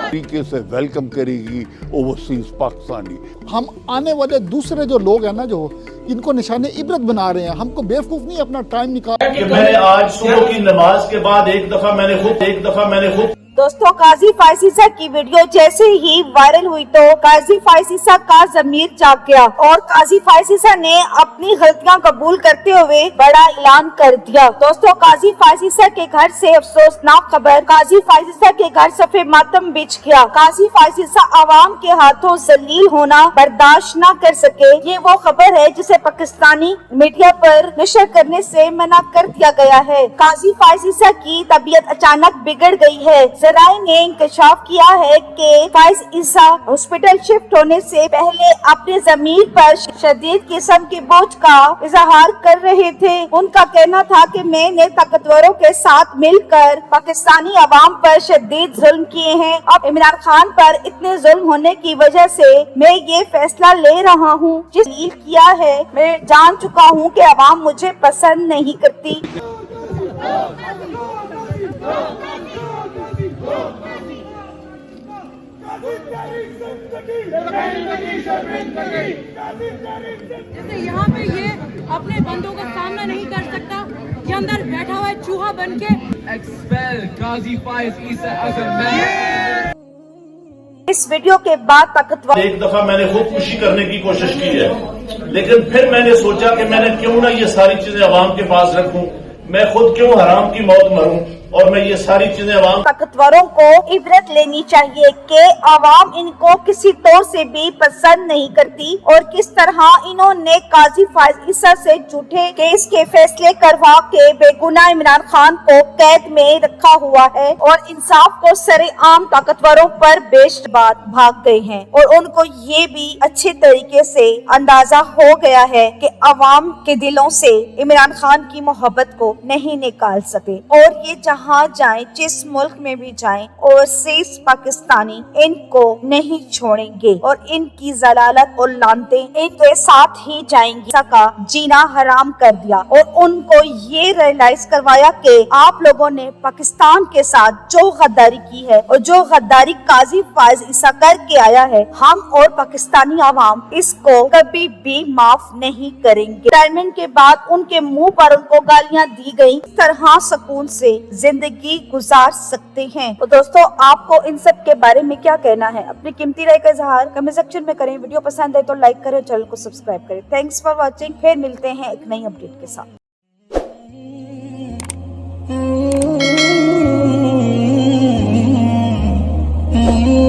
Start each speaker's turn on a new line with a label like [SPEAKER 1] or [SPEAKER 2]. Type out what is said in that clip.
[SPEAKER 1] तरीके से वेलकम करेगी ओवरसीज पाकिस्तानी।
[SPEAKER 2] हम आने वाले दूसरे जो लोग हैं ना, जो इनको निशाने इबरत बना रहे हैं, हमको बेवकूफ नहीं अपना टाइम निकाल
[SPEAKER 3] कि मैं आज सुबह की नमाज के बाद एक दफा मैंने खुद
[SPEAKER 4] दोस्तों, काजी फाइज ईसा की वीडियो जैसे ही वायरल हुई तो काजी फाइज ईसा का ज़मीर जाग गया और काजी फाइज ईसा ने अपनी गलतियां कबूल करते हुए बड़ा ऐलान कर दिया। दोस्तों, काजी फाइज ईसा के घर से अफसोसनाक खबर, काजी फाइज ईसा के घर सफे मातम बिछ गया। काजी फाइज ईसा आवाम के हाथों जलील होना बर्दाश्त न कर सके। ये वो खबर है जिसे पाकिस्तानी मीडिया पर नशर करने से मना कर दिया गया है। काजी फाइज ईसा की तबीयत अचानक बिगड़ गई है। जराए ने इंकशाफ किया है कि फाइज ईसा हॉस्पिटल शिफ्ट होने से पहले अपने ज़मीर पर शदीद किस्म के बोझ का इजहार कर रहे थे। उनका कहना था कि मैंने ताकतवरों के साथ मिलकर पाकिस्तानी अवाम पर शदीद जुल्म किए हैं। अब इमरान खान पर इतने जुल्म होने की वजह से मैं ये फैसला ले रहा हूँ। जिस डील किया है मैं जान चुका हूँ कि अवाम मुझे पसंद नहीं करती।
[SPEAKER 5] जैसे यहाँ पे ये अपने बंदों का सामना नहीं कर सकता, ये अंदर बैठा हुआ है चूहा बन के।
[SPEAKER 6] Expel Qazi Faiz Issa as a man.
[SPEAKER 4] इस वीडियो के बाद ताकतवर
[SPEAKER 3] एक दफा मैंने खुदकुशी करने की कोशिश की है, लेकिन फिर मैंने सोचा कि मैंने क्यों ना ये सारी चीजें अवाम के पास रखूं, मैं खुद क्यों हराम की मौत मरूं और मैं ये सारी चीजें अवाम।
[SPEAKER 4] ताकतवरों को इबरत लेनी चाहिए कि अवाम इनको किसी तौर से भी पसंद नहीं करती और किस तरह इन्होंने काजी फाइज ईसा से झूठे केस के फैसले करवा के बेगुनाह इमरान खान को कैद में रखा हुआ है और इंसाफ को सरेआम ताकतवरों पर बेशबात भाग गए हैं और उनको ये भी अच्छे तरीके से अंदाजा हो गया है कि अवाम के दिलों से इमरान खान की मोहब्बत को नहीं निकाल सके और ये जहाँ जाएं, जिस मुल्क में भी जाएं, ओवरसीज पाकिस्तानी इनको नहीं छोड़ेंगे और इनकी जलालत और लानतें इनके साथ ही जाएंगी। का जीना हराम कर दिया और उनको ये रियलाइज करवाया कि आप लोगों ने पाकिस्तान के साथ जो गद्दारी की है और जो गद्दारी काजी फाइज ईसा करके आया है, हम और पाकिस्तानी आवाम इसको कभी भी माफ नहीं करेंगे। रिटायरमेंट के बाद उनके मुंह पर उनको गालियां दी गई, तरह सुकून से जिंदगी गुजार सकते हैं। तो दोस्तों, आपको इन सब के बारे में क्या कहना है? अपनी कीमती राय का इजहार कमेंट सेक्शन में करें। वीडियो पसंद है तो लाइक करें, चैनल को सब्सक्राइब करें। Thanks for watching. फिर मिलते हैं एक नई अपडेट के साथ।